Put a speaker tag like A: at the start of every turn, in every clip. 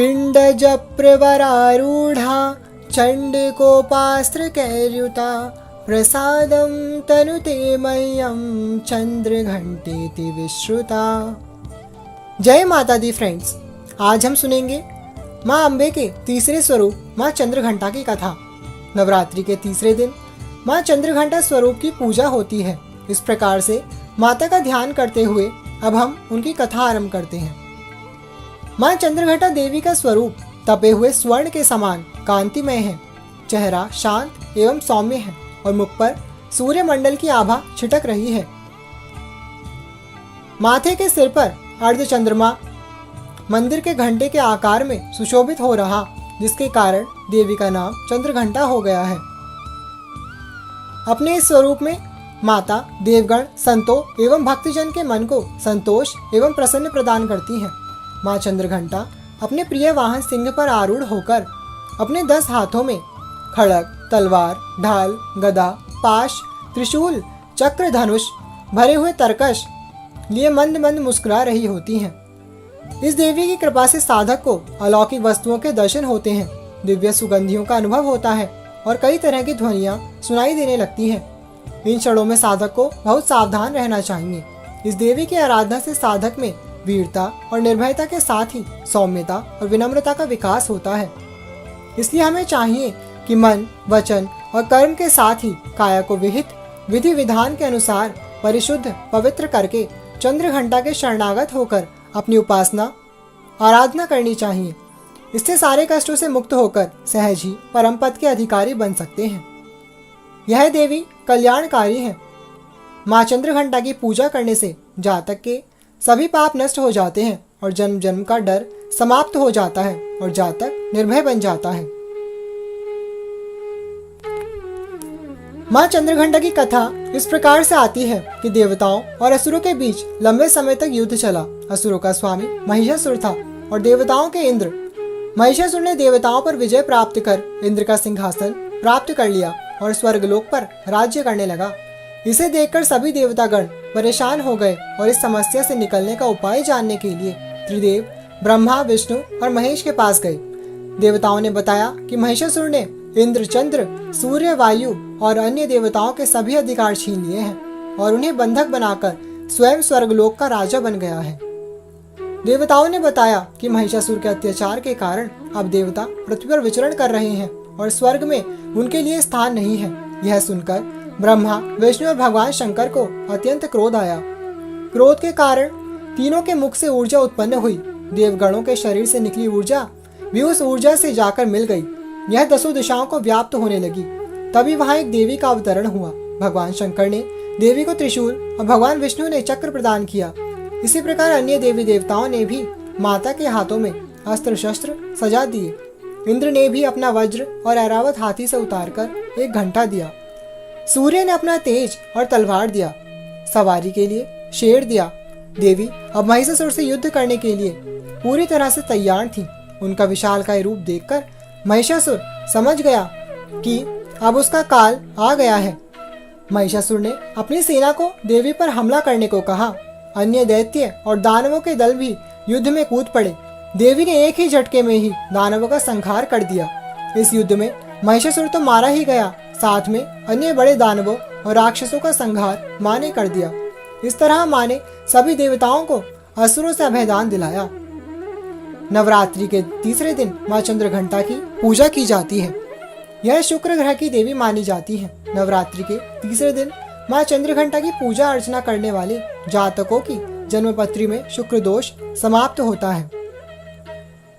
A: पिण्डज प्रवरारूढ़ा चण्डिकोपास्त्र कैर्युता प्रसादं तनुते मह्यं चंद्रघंटेति विश्रुता। जय माता दी फ्रेंड्स, आज हम सुनेंगे माँ अम्बे के तीसरे स्वरूप माँ चंद्रघंटा की कथा। नवरात्रि के तीसरे दिन माँ चंद्रघंटा स्वरूप की पूजा होती है। इस प्रकार से माता का ध्यान करते हुए अब हम उनकी कथा आरंभ करते हैं। माँ चंद्रघंटा देवी का स्वरूप तपे हुए स्वर्ण के समान कांतिमय है। चेहरा शांत एवं सौम्य है और मुख पर सूर्य मंडल की आभा छिटक रही है। माथे के सिर पर अर्ध चंद्रमा मंदिर के घंटे के आकार में सुशोभित हो रहा, जिसके कारण देवी का नाम चंद्रघंटा हो गया है। अपने इस स्वरूप में माता देवगण, संतों एवं भक्तजन के मन को संतोष एवं प्रसन्न प्रदान करती हैं। माँ चंद्रघंटा अपने प्रिय वाहन सिंह पर आरूढ़ होकर अपने 10 हाथों में खड़ग, तलवार, ढाल, गदा, पाश, त्रिशूल, चक्र, धनुष भरे हुए तरकश लिए मंद मंद मुस्कुरा रही होती हैं। इस देवी की कृपा से साधक को अलौकिक वस्तुओं के दर्शन होते हैं, दिव्य सुगंधियों का अनुभव होता है और कई तरह की ध्वनियाँ सुनाई देने लगती हैं। इन क्षणों में साधक को बहुत सावधान रहना चाहिए। इस देवी की आराधना से साधक में वीरता और निर्भयता के साथ ही सौम्यता और विनम्रता का विकास होता है। इसलिए हमें चाहिए कि मन, वचन और कर्म के साथ ही काया को विहित विधि विधान के अनुसार परिशुद्ध पवित्र करके चंद्रघंटा के शरणागत होकर अपनी उपासना आराधना करनी चाहिए। इससे सारे कष्टों से मुक्त होकर सहज ही परम पद के अधिकारी बन सकते हैं। यह देवी कल्याणकारी है। माँ चंद्रघंटा की पूजा करने से जातक के सभी पाप नष्ट हो जाते हैं और जन्म जन्म का डर समाप्त हो जाता है और जातक निर्भय बन जाता है। माँ चंद्रघंटा की कथा इस प्रकार से आती है कि देवताओं और असुरों के बीच लंबे समय तक युद्ध चला। असुरों का स्वामी महिषासुर था और देवताओं के इंद्र। महिषासुर ने देवताओं पर विजय प्राप्त कर इंद्र का सिंहासन प्राप्त कर लिया और स्वर्गलोक पर राज्य करने लगा। इसे देखकर सभी देवतागण परेशान हो गए और इस समस्या से निकलने का उपाय जानने के लिए त्रिदेव ब्रह्मा, विष्णु और महेश के पास गए। देवताओं ने बताया कि महिषासुर ने इंद्र, चंद्र, सूर्य, वायु और अन्य देवताओं के सभी अधिकार छीन लिए हैं और उन्हें बंधक बनाकर स्वयं स्वर्गलोक का राजा बन गया है। देवताओं ने बताया कि महिषासुर के अत्याचार के कारण अब देवता पृथ्वी पर विचरण कर रहे हैं और स्वर्ग में उनके लिए स्थान नहीं है। यह सुनकर ब्रह्मा, विष्णु और भगवान शंकर को अत्यंत क्रोध आया। क्रोध के कारण तीनों के मुख से ऊर्जा उत्पन्न हुई। देवगणों के शरीर से निकली ऊर्जा भी उस ऊर्जा से जाकर मिल गई। यह 10 दिशाओं को व्याप्त होने लगी। तभी वहां एक देवी का अवतरण हुआ। भगवान शंकर ने देवी को त्रिशूल और भगवान विष्णु ने चक्र प्रदान किया। इसी प्रकार अन्य देवी देवताओं ने भी माता के हाथों में अस्त्र शस्त्र सजा दिए। इंद्र ने भी अपना वज्र और ऐरावत हाथी से उतारकर एक घंटा दिया। सूर्य ने अपना तेज और तलवार दिया। सवारी के लिए शेर दिया। देवी अब महिषासुर से युद्ध करने के लिए पूरी तरह से तैयार थी। उनका विशालकाय रूप देखकर महिषासुर समझ गया कि अब उसका काल आ गया है। महिषासुर ने अपनी सेना को देवी पर हमला करने को कहा। अन्य दैत्य और दानवों के दल भी युद्ध में कूद पड़े। देवी ने एक ही झटके में ही दानवों का संहार कर दिया। इस युद्ध में महिषासुर तो मारा ही गया, साथ में अन्य बड़े दानवों और राक्षसों का संहार माँ ने कर दिया। इस तरह माँ ने सभी देवताओं को असुरों से अभयदान दिलाया। नवरात्रि के तीसरे दिन माँ चंद्रघंटा की पूजा की जाती है। यह शुक्र ग्रह की देवी मानी जाती है। नवरात्रि के तीसरे दिन माँ चंद्रघंटा की पूजा अर्चना करने वाले जातकों की जन्मपत्री में शुक्र दोष समाप्त होता है।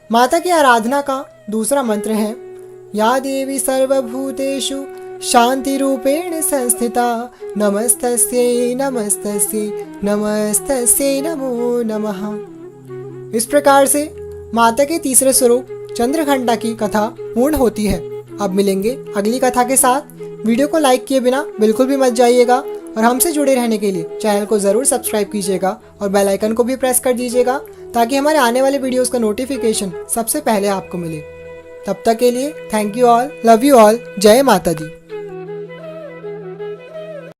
A: माता की आराधना का दूसरा मंत्र है या देवी सर्वभूतेषु शांति रूपेण संस्थिता नमस्तस्यै नमस्तस्यै नमस्तस्यै नमो नमः। इस प्रकार से माता के तीसरे स्वरूप चंद्रघंटा की कथा पूर्ण होती है। अब मिलेंगे अगली कथा के साथ। वीडियो को लाइक किए बिना बिल्कुल भी मत जाइएगा और हमसे जुड़े रहने के लिए चैनल को जरूर सब्सक्राइब कीजिएगा और बेल आइकन को भी प्रेस कर दीजिएगा ताकि हमारे आने वाले वीडियोस का नोटिफिकेशन सबसे पहले आपको मिले। तब तक के लिए thank you all, love you all, जय माता दी।